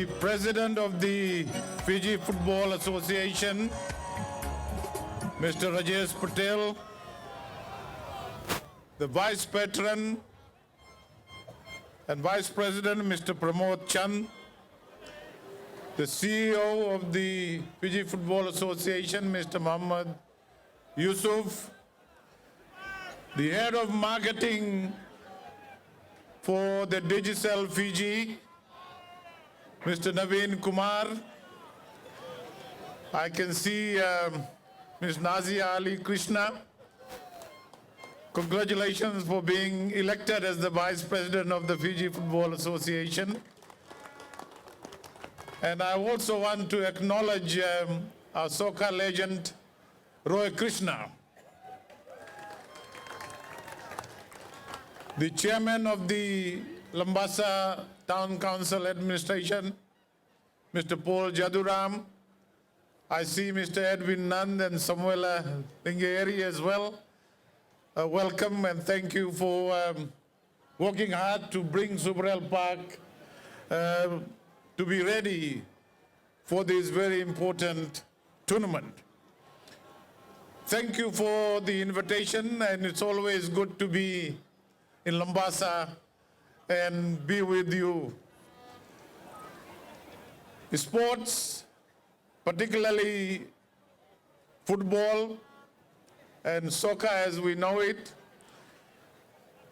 the President of the Fiji Football Association, Mr. Rajesh Patel, the Vice Patron and Vice President, Mr. Pramod Chand, the CEO of the Fiji Football Association, Mr. Muhammad Yusuf, the Head of Marketing for the Digicel Fiji, Mr. Naveen Kumar. I can see Ms. Nazia Ali Krishna. Congratulations for being elected as the Vice President of the Fiji Football Association. And I also want to acknowledge our soccer legend, Roy Krishna, the Chairman of the Labasa Town Council Administration, Mr. Paul Jaduram. I see Mr. Edwin Nand and Samuela Lingeri as well. Welcome and thank you for working hard to bring Subrail Park to be ready for this very important tournament. Thank you for the invitation, and it's always good to be in Labasa and be with you. Sports, particularly football and soccer as we know it,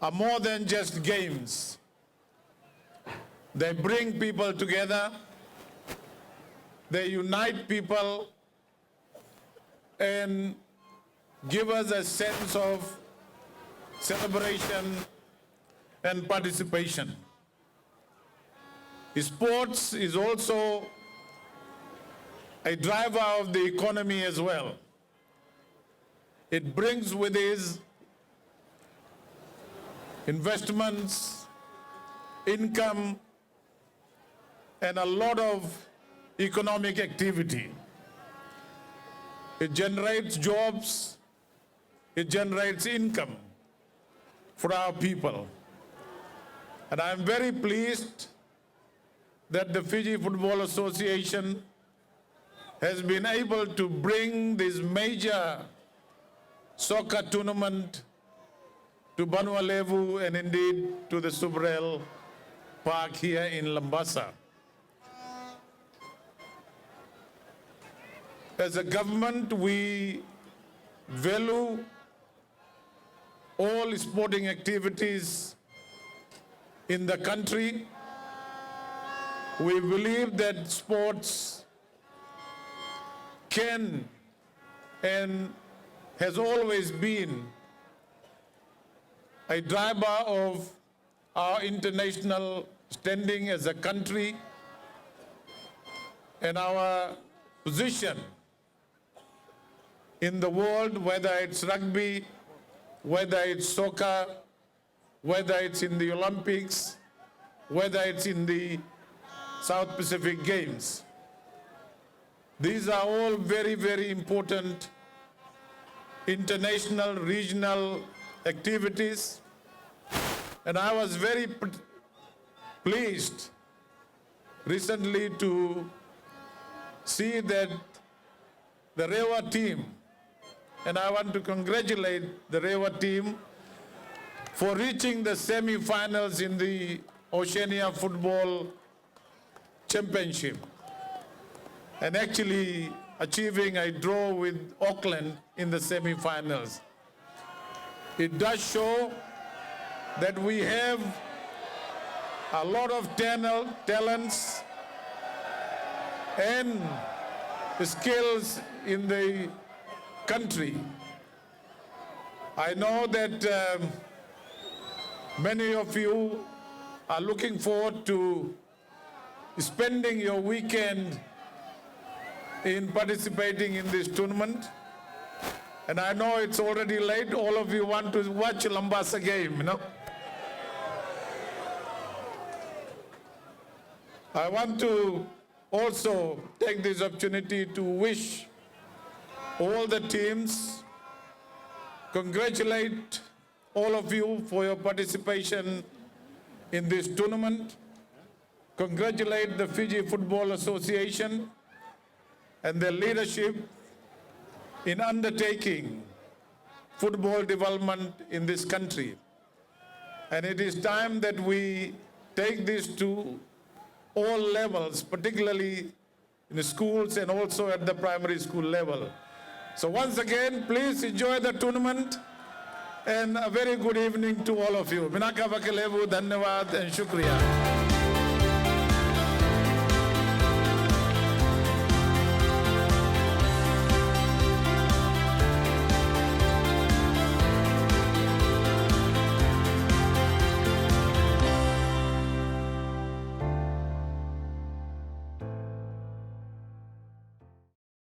are more than just games. They bring people together, they unite people, and give us a sense of celebration and participation. Sports is also a driver of the economy as well. It brings with it investments, income, and a lot of economic activity. It generates jobs, it generates income for our people. And I'm very pleased that the Fiji Football Association has been able to bring this major soccer tournament to Banua Levu and indeed to the Subrail Park here in Labasa. As a government, we value all sporting activities in the country. We believe that sports can and has always been a driver of our international standing as a country and our position in the world, whether it's rugby, whether it's soccer, whether it's in the Olympics, whether it's in the South Pacific Games. These are all very, very important international, regional activities. And I was very pleased recently to see that the Rewa team, and I want to congratulate the Rewa team for reaching the semi-finals in the Oceania Football Championship and actually achieving a draw with Auckland in the semi-finals. It does show that we have a lot of talents and skills in the country. I know that many of you are looking forward to spending your weekend in participating in this tournament. And I know it's already late. All of you want to watch a Labasa game, you know? I want to also take this opportunity to wish all the teams, congratulate all of you for your participation in this tournament. congratulate the Fiji Football Association and their leadership in undertaking football development in this country. And it is time that we take this to all levels, particularly in the schools and also at the primary school level. So once again, please enjoy the tournament and a very good evening to all of you. Minaka vakelevu, dhanyawad and shukriya.